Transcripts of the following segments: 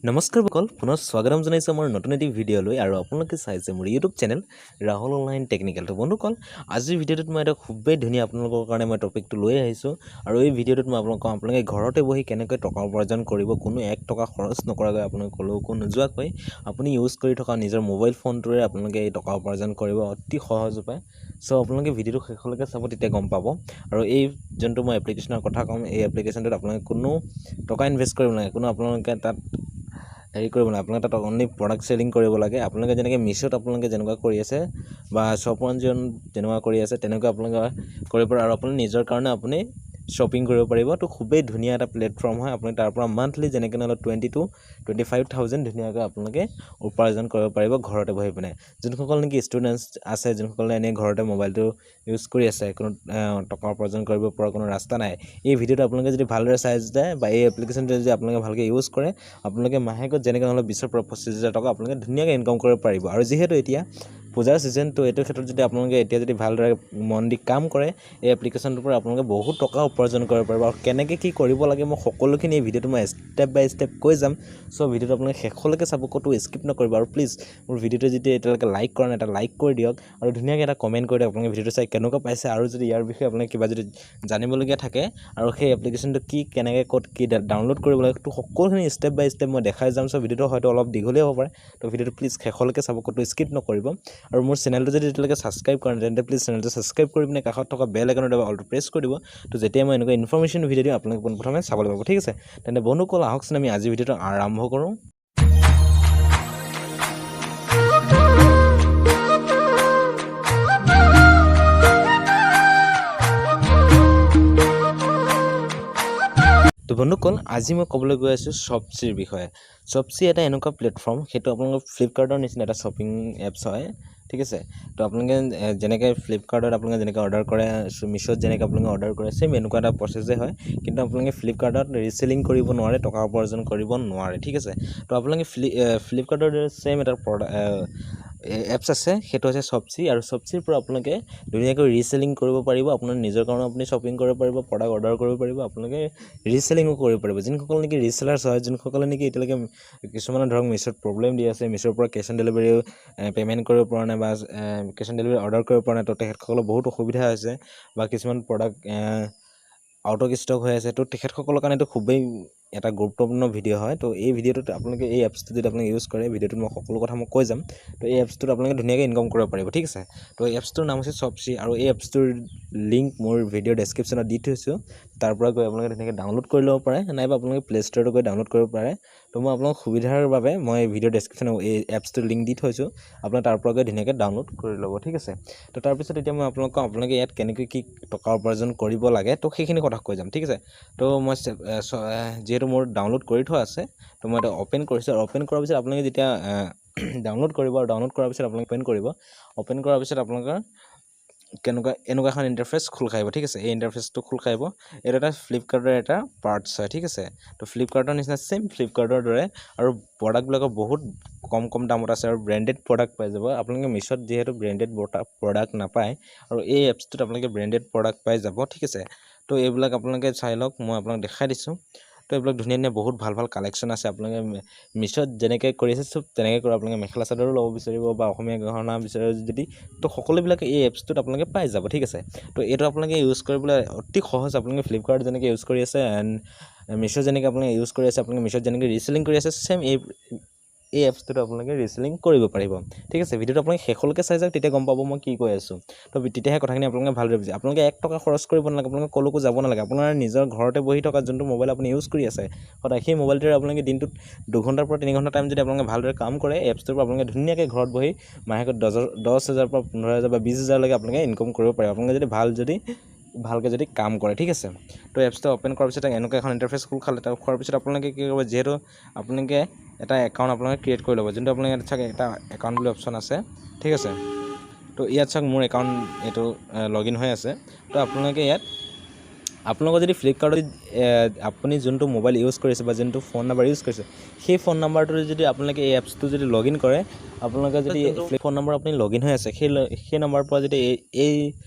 নমস্কাৰ বকল পুনৰ স্বাগতম জনাইছোঁ আমাৰ নতুন এটি ভিডিঅ'লৈ আৰু আপোনালোকে চাইছে মোৰ YouTube channel Rahul online technical. তো বন্ধুসকল আজিৰ ভিডিঅ'টোত মই এটা খুবেই ধুনীয়া আপোনালোকৰ কাৰণে মই টপিকটো লৈ আহিছোঁ আৰু এই ভিডিঅ'টোত মই আপোনালোকে ঘৰতে বহি কেনেকৈ টকা উপাৰ্জন কৰিব, কোনো 1 টকা খৰচ নকৰাকৈ আপোনালোকে ক'লৈকো নোযোৱাকৈ আপুনি ইউজ কৰি থকা নিজৰ মোবাইল ফোনটোৰে আপোনালোকে এই টকা উপাৰ্জন কৰিব অতি সহজ উপায়। চ' আপোনালোকে ভিডিঅ'টো শেষলৈকে চাব, তেতিয়া গম পাব। আৰু এই যোনটো মই এপ্লিকেশ্যনৰ কথা ক'ম, এই এপ্লিকেশ্যনটোত আপোনালোকে কোনো টকা ইনভেষ্ট কৰিব নালাগে, কোনো আপোনালোকে তাত হেৰি কৰিব নালাগে। আপোনালোকে তাত অনলি প্ৰডাক্ট চেলিং কৰিব লাগে। আপোনালোকে যেনেকৈ মিছ'ত আপোনালোকে যেনেকুৱা কৰি আছে বা শ্বপ1 যেনেকুৱা কৰি আছে তেনেকুৱা আপোনালোকে কৰিব পাৰে আৰু আপুনি নিজৰ কাৰণে আপুনি শ্বপিং কৰিব পাৰিব। তো খুবেই ধুনীয়া এটা প্লেটফৰ্ম হয়। আপুনি তাৰ পৰা মান্থলি যেনেকৈ নহ'লে 20,000 to 25,000 ধুনীয়াকৈ আপোনালোকে উপাৰ্জন কৰিব পাৰিব ঘৰতে বহি পিনে। যোনসকল নেকি ষ্টুডেণ্টছ আছে, যোনসকলে এনেই ঘৰতে মোবাইলটো ইউজ কৰি আছে, কোনো টকা উপাৰ্জন কৰিব পৰা কোনো ৰাস্তা নাই, এই ভিডিঅ'টো আপোনালোকে যদি ভালদৰে চাই যায় বা এই এপ্লিকেশ্যনটো যদি আপোনালোকে ভালকৈ ইউজ কৰে, আপোনালোকে মাহেকত যেনেকৈ নহ'লে 20,000 পৰা 25,000 টকা আপোনালোকে ধুনীয়াকৈ ইনকাম কৰিব পাৰিব। আৰু যিহেতু এতিয়া পূজাৰ ছিজন, তো এইটো ক্ষেত্ৰত যদি আপোনালোকে এতিয়া যদি ভালদৰে মন দি কাম কৰে, এই এপ্লিকেশ্যনটোৰ পৰা আপোনালোকে বহুত টকা উপাৰ্জন কৰিব পাৰিব। আৰু কেনেকৈ কি কৰিব লাগে মই সকলোখিনি এই ভিডিঅ'টো মই ষ্টেপ বাই ষ্টেপ কৈ যাম। চ' ভিডিঅ'টো আপোনালোকে শেষলৈকে চাব, ক'তো স্কিপ নকৰিব। আৰু প্লিজ মোৰ ভিডিঅ'টো যদি এতিয়ালৈকে লাইক কৰা নাই, এটা লাইক কৰি দিয়ক আৰু ধুনীয়াকৈ এটা কমেণ্ট কৰি দিয়ক আপোনালোকে ভিডিঅ'টো চাই কেনেকুৱা পাইছে। আৰু যদি ইয়াৰ বিষয়ে আপোনালোকে কিবা যদি জানিবলগীয়া থাকে আৰু সেই এপ্লিকেশ্যনটো কি, কেনেকৈ ক'ত কি ডাউনলোড কৰিব লাগে, তো সকলোখিনি ষ্টেপ বাই ষ্টেপ মই দেখাই যাম। চ' ভিডিঅ'টো হয়তো অলপ দীঘলীয়া হ'ব পাৰে, তো ভিডিঅ'টো প্লিজ শেষলৈকে চাব, ক'তো স্কিপ নকৰিব। আৰু মোৰ চেনেলটো যদি এতিয়ালৈকে ছাবস্ক্ৰাইব কৰা নাই, তেন্তে প্লিজ চেনেলটো ছাবস্ক্ৰাইব কৰি পিনে কাষত থকা বেল আইকনৰ দবাই অলটো প্ৰেছ কৰি দিব। তো যেতিয়া মই এনেকুৱা ইনফৰ্মেশ্যন ভিডিঅ' দিওঁ আপোনালোকে পোনপ্ৰথমে চাবলৈ পাব, ঠিক আছে। তেন্তে বন্ধুসকল আহকচোন আমি আজিৰ ভিডিঅ'টো আৰম্ভ কৰোঁ। তো বন্ধুসকল আজি মই ক'বলৈ গৈ আছোঁ শ্বপছিৰ বিষয়ে। শ্বপছি এটা এনেকুৱা প্লেটফৰ্ম, সেইটো আপোনালোকৰ ফ্লিপকাৰ্টৰ নিচিনা এটা শ্বপিং এপছ হয়, ঠিক আছে। তো আপোনালোকে যেনেকৈ ফ্লিপকাৰ্টত আপোনালোকে যেনেকৈ অৰ্ডাৰ কৰে, মিছ'ত যেনেকৈ আপোনালোকে অৰ্ডাৰ কৰে, ছেম এনেকুৱা এটা প্ৰচেছে হয়। কিন্তু আপোনালোকে ফ্লিপকাৰ্টত ৰিচেলিং কৰিব নোৱাৰে, টকা উপাৰ্জন কৰিব নোৱাৰে, ঠিক আছে। তো আপোনালোকে ফ্লিপকাৰ্টৰ দৰে ছেম এটা এপছ আছে, সেইটো হৈছে শ্বপছি। আৰু শ্বপছিৰ পৰা আপোনালোকে ধুনীয়াকৈ ৰিচেলিং কৰিব পাৰিব। আপোনাৰ নিজৰ কাৰণে আপুনি শ্বপিং কৰিব পাৰিব, প্ৰডাক্ট অৰ্ডাৰ কৰিব পাৰিব, আপোনালোকে ৰিচেলিঙো কৰিব পাৰিব। যোনসকল নেকি ৰিচেলাৰ্ছ হয়, যোনসকলে নেকি এতিয়ালৈকে কিছুমানে ধৰক মিছ'ত প্ৰব্লেম দি আছে, মিছ'ৰ পৰা কেছ অন ডেলিভাৰীও পে'মেণ্ট কৰিব পৰা নাই বা কেছ অন ডেলিভাৰী অৰ্ডাৰ কৰিব পৰা নাই, তো তেখেতসকলৰ বহুত অসুবিধা হৈছে বা কিছুমান প্ৰডাক্ট আউট অফ ষ্টক হৈ আছে। তো তেখেতসকলৰ কাৰণে এইটো খুবেই এটা গুৰুত্বপূৰ্ণ ভিডিঅ' হয়। তো এই ভিডিঅ'টোত আপোনালোকে এই এপছটো যদি আপোনালোকে ইউজ কৰে, ভিডিঅ'টোত মই সকলো কথা মই কৈ যাম। তো এই এপছটোত আপোনালোকে ধুনীয়াকৈ ইনকাম কৰিব পাৰিব, ঠিক আছে। তো এই এপছটোৰ নাম হৈছে শ্বপছি আৰু এই এপছটোৰ লিংক মোৰ ভিডিঅ' ডেছক্ৰিপশ্যনত দি থৈছোঁ। তাৰ পৰা গৈ আপোনালোকে ধুনীয়াকৈ ডাউনলোড কৰি ল'ব পাৰে, নাইবা আপোনালোকে প্লে' ষ্ট'ৰতো গৈ ডাউনলোড কৰিব পাৰে। তো মই আপোনালোকৰ সুবিধাৰ বাবে মই ভিডিঅ' ডেছক্ৰিপশ্যনত এই এপছটোৰ লিংক দি থৈছোঁ, আপোনালোকে তাৰ পৰা গৈ ধুনীয়াকৈ ডাউনলোড কৰি ল'ব, ঠিক আছে। তো তাৰপিছত এতিয়া মই আপোনালোকে ইয়াত কেনেকৈ কি টকা উপাৰ্জন কৰিব লাগে, তো সেইখিনি কথা কৈ যাম, ঠিক আছে। তো মই যিহেতু মোৰ ডাউনলোড কৰি থোৱা আছে, তো মই এটা অ'পেন কৰিছোঁ। আৰু অ'পেন কৰাৰ পিছত আপোনালোকে যেতিয়া ডাউনলোড কৰিব, আৰু ডাউনলোড কৰাৰ পিছত আপোনালোকে অ'পেন কৰাৰ পিছত আপোনালোকৰ এনেকুৱা এখন ইণ্টাৰফেচ খোল খাব, ঠিক আছে। এই ইণ্টাৰফেচটো খোল খাব। এইটো এটা ফ্লিপকাৰ্টৰ এটা পাৰ্টছ হয়, ঠিক আছে। তো ফ্লিপকাৰ্টৰ নিচিনা ছেম ফ্লিপকাৰ্টৰ দৰে, আৰু প্ৰডাক্টবিলাকৰ বহুত কম দামত আছে আৰু ব্ৰেণ্ডেড প্ৰডাক্ট পাই যাব। আপোনালোকে মিছ'ত যিহেতু ব্ৰেণ্ডেড প্ৰডাক্ট নাপায়, আৰু এই এপছটোত আপোনালোকে ব্ৰেণ্ডেড প্ৰডাক্ট পাই যাব, ঠিক আছে। তো এইবিলাক আপোনালোকে চাই লওক, মই আপোনাক দেখাই দিছোঁ। তো এইবিলাক ধুনীয়া বহুত ভাল কালেকশ্যন আছে। আপোনালোকে মিছ'ত যেনেকৈ কৰি আছে চব তেনেকৈ কৰি আপোনালোকে মেখেলা চাদৰো ল'ব বিচাৰিব বা অসমীয়া গহনা বিচাৰে যদি, তো সকলোবিলাক এই এপছটোত আপোনালোকে পাই যাব, ঠিক আছে। তো এইটো আপোনালোকে ইউজ কৰিবলৈ অতি সহজ। আপোনালোকে ফ্লিপকাৰ্ট যেনেকৈ ইউজ কৰি আছে এণ্ড মিছ'ত যেনেকৈ আপোনালোকে ইউজ কৰি আছে, আপোনালোকে মিছ'ত যেনেকৈ ৰিচেলিং কৰি আছে, ছেম এই এপছটোত আপোনালোকে ৰিচেলিং কৰিব পাৰিব, ঠিক আছে। ভিডিঅ'টো আপোনালোকে শেষলৈকে চাই যাওক, তেতিয়া গম পাব মই কি কৈ আছোঁ। তো তেতিয়াহে কথাখিনি আপোনালোকে ভালদৰে বুজিছে। আপোনালোকে 1 টকা খৰচ কৰিব নালাগে, আপোনালোকে ক'লৈকো যাব নালাগে। আপোনাৰ নিজৰ ঘৰতে বহি থকা যোনটো মোবাইল আপুনি ইউজ কৰি আছে সদায়, সেই মোবাইলটোৰে আপোনালোকে দিনটোত 2 ঘণ্টাৰ পৰা 3 ঘণ্টা টাইম যদি আপোনালোকে ভালদৰে কাম কৰে, এপছটোৰ পৰা আপোনালোকে ধুনীয়াকৈ ঘৰত বহি মাহেকত 10,000 পৰা 15,000 বা 20,000লৈকে আপোনালোকে ইনকাম কৰিব পাৰিব, আপোনালোকে যদি ভালকৈ যদি কাম কৰে, ঠিক আছে। তো এপছটো অ'পেন কৰাৰ পিছত এনেকুৱা এখন ইণ্টাৰফেচ খোল খালে, তাৰ খোৱাৰ পিছত আপোনালোকে কি কৰিব, যিহেতু আপোনালোকে এটা একাউণ্ট আপোনালোকে ক্ৰিয়েট কৰি ল'ব, যোনটো আপোনালোকে ইয়াত চাওক এটা একাউণ্ট বুলি অপশ্যন আছে, ঠিক আছে। তো ইয়াত চাওক মোৰ একাউণ্ট এইটো লগ ইন হৈ আছে। তো আপোনালোকে ইয়াত আপোনালোকৰ যদি ফ্লিপকাৰ্টত আপুনি যোনটো মোবাইল ইউজ কৰিছে বা যোনটো ফোন নাম্বাৰ ইউজ কৰিছে, সেই ফোন নাম্বাৰটোৰে যদি আপোনালোকে এই এপছটো যদি লগ ইন কৰে, আপোনালোকে যদি ফোন নম্বৰ আপুনি লগ ইন হৈ আছে, সেই নম্বৰৰ পৰা যদি এই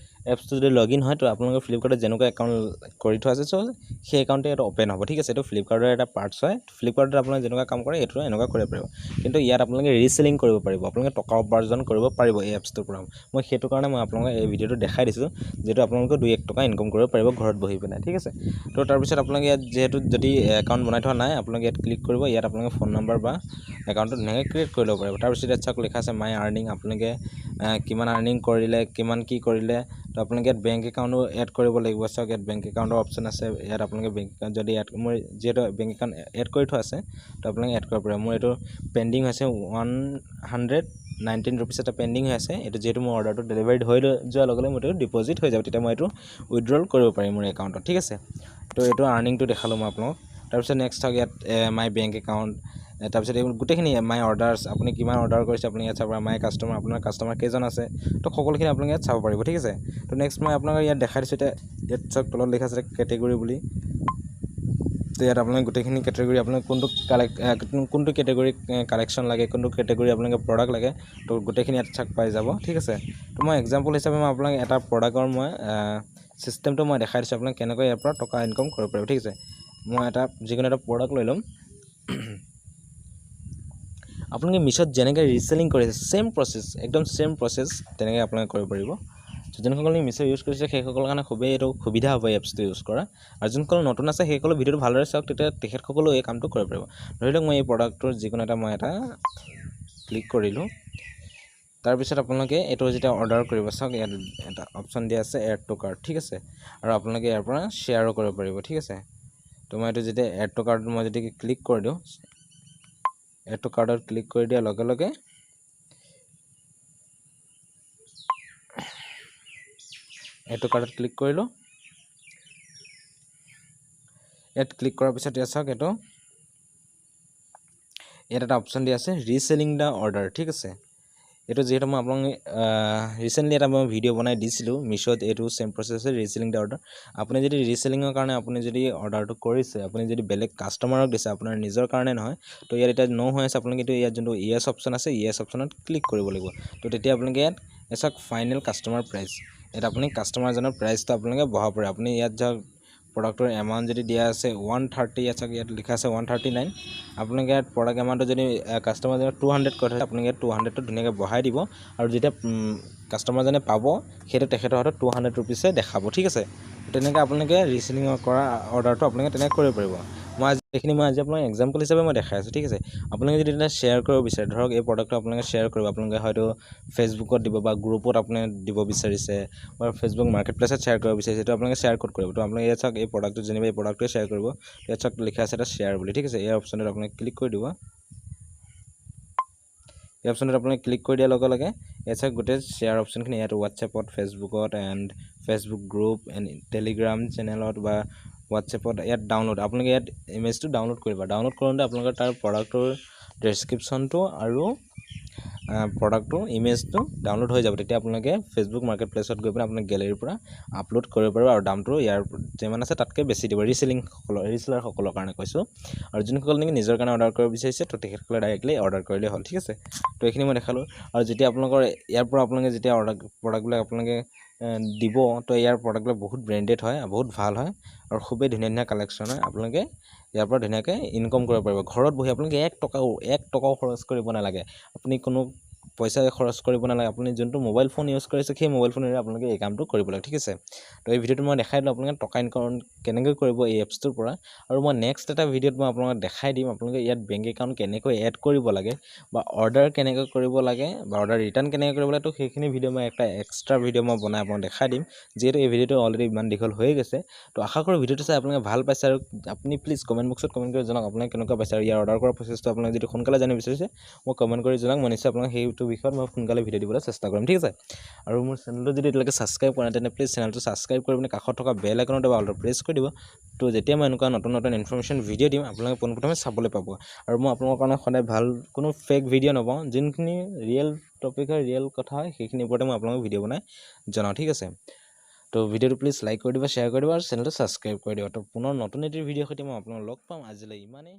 এপছটো যদি লগইন হয় তো আপোনালোকৰ ফ্লিপকাৰ্টত যেনেকুৱা একাউণ্ট কৰি থোৱা আছে চ' সেই একাউণ্টে এইটো অ'পেন হ'ব ঠিক আছে এইটো ফ্লিপকাৰ্টৰ এটা পাৰ্টছ হয় ফ্লিপকাৰ্টত আপোনালোকে যেনেকুৱা কাম কৰে এইটো এনেকুৱা কৰিব পাৰিব কিন্তু ইয়াত আপোনালোকে ৰিচেলিং কৰিব পাৰিব আপোনালোকে টকা উপাৰ্জন কৰিব পাৰিব এই এপছটোৰ পৰা মই সেইটো কাৰণে মই আপোনালোকক এই ভিডিঅ'টো দেখাই দিছোঁ যিটো আপোনালোকে 2-1 টকা ইনকাম কৰিব পাৰিব ঘৰত বহি পেলাই ঠিক আছে তো তাৰপিছত আপোনালোকে ইয়াত যিহেতু যদি একাউণ্ট বনাই থোৱা নাই আপোনালোকে ইয়াত ক্লিক কৰিব ইয়াত আপোনালোকে ফোন নম্বৰ বা একাউণ্টটো ধুনীয়াকৈ ক্ৰিয়েট কৰি ল'ব পাৰিব তাৰপিছত ইয়াত চাওক লিখা আছে মাই আৰ্নিং আপোনালোকে কিমান আৰ্নিং কৰিলে কিমান কি কৰিলে তো আপোনালোকে ইয়াত বেংক একাউণ্টো এড কৰিব লাগিব চাওক ইয়াত বেংক একাউণ্টৰ অপশ্যন আছে ইয়াত আপোনালোকে বেংক একাউণ্ট যদি এড মোৰ যিহেতু বেংক একাউণ্ট এড কৰি থোৱা আছে তো আপোনালোকে এড কৰিব পাৰিব মোৰ এইটো পেণ্ডিং হৈছে 119 ৰুপিজ এটা পেণ্ডিং হৈ আছে এইটো যিহেতু মোৰ অৰ্ডাৰটো ডেলিভাৰীড হৈ যোৱাৰ লগে লগে মোৰ এইটো ডিপ'জিট হৈ যাব তেতিয়া মই এইটো উইথড্ৰল কৰিব পাৰিম মোৰ একাউণ্টত ঠিক আছে তো এইটো আৰ্নিংটো দেখালোঁ মই আপোনালোকক তাৰপিছত নেক্সট চাওক ইয়াত মাই বেংক একাউণ্ট তাৰপিছত এই গোটেইখিনি মাই অৰ্ডাৰ্ছ আপুনি কিমান অৰ্ডাৰ কৰিছে আপুনি ইয়াত চাব পাৰিব মাই কাষ্টমাৰ আপোনাৰ কাষ্টমাৰ কেইজন আছে তো সকলোখিনি আপোনালোকে ইয়াত চাব পাৰিব ঠিক আছে তো নেক্সট মই আপোনালোকক ইয়াত দেখাই দিছোঁ এতিয়া ইয়াত চাওক তলত লিখা আছে কেটেগৰী বুলি তো ইয়াত আপোনালোকে গোটেইখিনি কেটেগৰী আপোনাক কোনটো কেটেগৰী কালেকশ্যন লাগে কোনটো কেটেগৰী আপোনালোকে প্ৰডাক্ট লাগে তো গোটেইখিনি ইয়াত চাওক পাই যাব ঠিক আছে তো মই এক্সাম্পল হিচাপে মই আপোনাক এটা প্ৰডাক্টৰ মই চিষ্টেমটো মই দেখাই দিছোঁ আপোনাক কেনেকৈ ইয়াৰ পৰা টকা ইনকাম কৰিব পাৰিব ঠিক আছে মই এটা যিকোনো এটা প্ৰডাক্ট লৈ ল'ম আপোনালোকে মিছত যেনেকৈ ৰিচেলিং কৰিছে সেম প্ৰচেছ একদম সেম প্ৰচেছ তেনেকৈ আপোনালোকে কৰিব পাৰিব যোনসকলে মিছ ইউজ কৰিছে সেইসকলৰ কাৰণে খুবেই এইটো সুবিধা হ'ব এপছটো ইউজ কৰা আৰু যোনসকল নতুন আছে সেইসকলে ভিডিঅ'টো ভালদৰে চাওক তেতিয়া তেখেতসকলেও এই কামটো কৰিব পাৰিব ধৰি লওক মই এই প্ৰডাক্টটোৰ যিকোনো এটা মই এটা ক্লিক কৰিলোঁ তাৰপিছত আপোনালোকে এইটো যেতিয়া অৰ্ডাৰ কৰিব চাওক ইয়াত এটা অপশ্যন দিয়া আছে এড টু কাৰ্ট ঠিক আছে আৰু আপোনালোকে ইয়াৰ পৰা শ্বেয়াৰো কৰিব পাৰিব ঠিক আছে তো মই এইটো যেতিয়া এড টু কাৰ্ট মই যদি ক্লিক কৰি দিওঁ এড টু কাৰ্টত ক্লিক কৰি দিয়াৰ লগে লগে এইটো কাৰ্ডত ক্লিক কৰিলোঁ ইয়াত ক্লিক কৰাৰ পিছত ইয়াত চাওক এইটো ইয়াত এটা অপশ্যন দিয়া আছে ৰিচেলিং দ্য অৰ্ডাৰ ঠিক আছে এইটো যিহেতু মই আপোনাক ৰিচেণ্টলি এটা মই ভিডিঅ' বনাই দিছিলোঁ মিছত এইটো চেম প্ৰচেছ আছে ৰিচেলিং দ্য অৰ্ডাৰ আপুনি যদি ৰিচেলিঙৰ কাৰণে আপুনি যদি অৰ্ডাৰটো কৰিছে আপুনি যদি বেলেগ কাষ্টমাৰক দিছে আপোনাৰ নিজৰ কাৰণে নহয় তো ইয়াত এতিয়া ন হৈ আছে আপোনালোকে ইয়াত যোনটো ইয়েছ অপশ্যন আছে ইয়েছ অপশ্যনত ক্লিক কৰিব লাগিব তো তেতিয়া আপোনালোকে ইয়াত চাওক ফাইনেল কাষ্টমাৰ প্ৰাইচ ইয়াত আপুনি কাষ্টমাৰজনৰ প্ৰাইচটো আপোনালোকে বঢ়াব পাৰে আপুনি ইয়াত যাওক প্ৰডাক্টৰ এমাউণ্ট যদি দিয়া আছে 130 ইয়াত চাওক ইয়াত লিখা আছে 139 আপোনালোকে ইয়াত প্ৰডাক্ট এমাউণ্টটো যদি কাষ্টমাৰজনে 200 কৰি থৈছে আপোনালোকে 200টো ধুনীয়াকৈ বঢ়াই দিব আৰু যেতিয়া কাষ্টমাৰজনে পাব সেইটো তেখেতৰ হাতত 200 ৰুপিছে দেখাব ঠিক আছে তেনেকৈ আপোনালোকে ৰিচেলিং কৰা অৰ্ডাৰটো আপোনালোকে তেনেকৈ কৰিব পাৰিব মই এইখিনি মই আজি আপোনাক এক্সাম্পল হিচাপে মই দেখাই আছোঁ ঠিক আছে আপোনালোকে যদি এটা শ্বেয়াৰ কৰিব বিচাৰে ধৰক এই প্ৰডাক্টটো আপোনালোকে শ্বেয়াৰ কৰিব আপোনালোকে হয়তো ফেচবুকত দিব বা গ্ৰুপত আপুনি দিব বিচাৰিছে বা ফেচবুক মাৰ্কেট প্লেছত শ্বেয়াৰ কৰিব বিচাৰিছে তো আপোনালোকে শ্বেয়াৰ ক'ত কৰিব তো আপোনালোকে ইয়াত চাওক এই প্ৰডাক্টটো যেনিবা এই প্ৰডাক্টটোৱে শ্বেয়াৰ কৰিব ইয়াত চাওক লিখা আছে এটা শ্বেয়াৰ বুলি ঠিক আছে এই অপশ্যনটোত আপোনালোকে ক্লিক কৰি দিব এই অপশ্যনটোত আপোনালোকে ক্লিক কৰি দিয়াৰ লগে লগে ইয়াত চাওক গোটেই শ্বেয়াৰ অপশ্যনখিনি ইয়াত হোৱাটছএপত ফেচবুকত and Facebook group and Telegram চেনেলত বা হোৱাটছএপত ইয়াত ডাউনলোড আপোনালোকে ইয়াত ইমেজটো ডাউনলোড কৰিব ডাউনলোড কৰোঁতে আপোনালোকৰ তাৰ প্ৰডাক্টৰ ডেছক্ৰিপশ্যনটো আৰু প্ৰডাক্টটো ইমেজটো ডাউনলোড হৈ যাব তেতিয়া আপোনালোকে ফেচবুক মাৰ্কেট প্লেছত গৈ পিনে আপোনাৰ গেলেৰীৰ পৰা আপলোড কৰিব পাৰিব আৰু দামটো ইয়াৰ যিমান আছে তাতকৈ বেছি দিব ৰিচেলাৰসকলৰ কাৰণে কৈছোঁ আৰু যোনসকলে নেকি নিজৰ কাৰণে অৰ্ডাৰ কৰিব বিচাৰিছে তো তেখেতসকলে ডাইৰেক্টলি অৰ্ডাৰ কৰিলে হ'ল ঠিক আছে তো এইখিনি মই দেখালোঁ আৰু যেতিয়া আপোনালোকৰ ইয়াৰ পৰা আপোনালোকে যেতিয়া প্ৰডাক্টবিলাক আপোনালোকে দিব তো ইয়াৰ প্ৰডাক্টবিলাক বহুত ব্ৰেণ্ডেড হয় বহুত ভাল হয় আৰু খুবেই ধুনীয়া ধুনীয়া কালেকশ্যন হয় আপোনালোকে ইয়াৰ পৰা ধুনীয়াকৈ ইনকাম কৰিব পাৰিব ঘৰত বহি আপোনালোকে এক টকাও খৰচ কৰিব নালাগে আপুনি কোনো পইচা খৰচ কৰিব নালাগে আপুনি যোনটো মোবাইল ফোন ইউজ কৰিছে সেই মোবাইল ফোনেৰে আপোনালোকে এই কামটো কৰিব লাগে ঠিক আছে তো এই ভিডিঅ'টো মই দেখাই দিলোঁ আপোনালোকে টকা ইনকাম কেনেকৈ কৰিব এই এপছটোৰ পৰা আৰু মই নেক্সট এটা ভিডিঅ'ত মই আপোনালোকক দেখাই দিম আপোনালোকে ইয়াত বেংক একাউণ্ট কেনেকৈ এড কৰিব লাগে বা অৰ্ডাৰ কেনেকৈ কৰিব লাগে বা অৰ্ডাৰ ৰিটাৰ্ণ কেনেকৈ কৰিব লাগে তো সেইখিনি ভিডিঅ' মই একটা এক্সট্ৰা ভিডিঅ' মই বনাই আপোনাক দেখাই দিম যিহেতু এই ভিডিঅ'টো অলৰেডি ইমান দীঘল হৈ গৈছে তো আশা কৰোঁ ভিডিঅ'টো চাই আপোনালোকে ভাল পাইছে আৰু আপুনি প্লিজ কমেণ্ট বক্সত কমেণ্ট কৰি জনাওক আপোনালোকে কেনেকুৱা পাইছে আৰু ইয়াৰ অৰ্ডাৰ কৰাৰ প্ৰচেছটো আপোনালোকে যদি সোনকালে জানিব বিচাৰিছে মই কমেণ্ট কৰি জনাওক মই নিশ্চয় আপোনাক সেইটো বিষয়ত মই সোনকালে ভিডিঅ' দিবলৈ চেষ্টা কৰিম ঠিক আছে আৰু মোৰ চেনেলটো যদি এতিয়ালৈকে ছাবস্ক্ৰাইব কৰা নাই তেন্তে প্লিজ চেনেলটো ছাবস্ক্ৰাইব কৰি পিনে কাষত থকা বেল আইকনটো অল প্ৰেছ কৰি দিব তো যেতিয়া মই এনেকুৱা নতুন নতুন ইনফৰমেশ্যন ভিডিঅ' দিম আপোনালোকে পোনপ্ৰথমে চাবলৈ পাব আৰু মই আপোনালোকৰ কাৰণে সদায় ভাল কোনো ফেক ভিডিঅ' নপাওঁ যোনখিনি ৰিয়েল টপিক হয় ৰিয়েল কথা হয় সেইখিনিৰ ওপৰতে মই আপোনালোকক ভিডিঅ' বনাই জনাওঁ ঠিক আছে তো ভিডিঅ'টো প্লিজ লাইক কৰি দিব শ্বেয়াৰ কৰি দিব আৰু চেনেলটো ছাবস্ক্ৰাইব কৰি দিব তো পুনৰ নতুন এটি ভিডিঅ'ৰ সৈতে মই আপোনালোকক লগ পাম আজিলৈ ইমানেই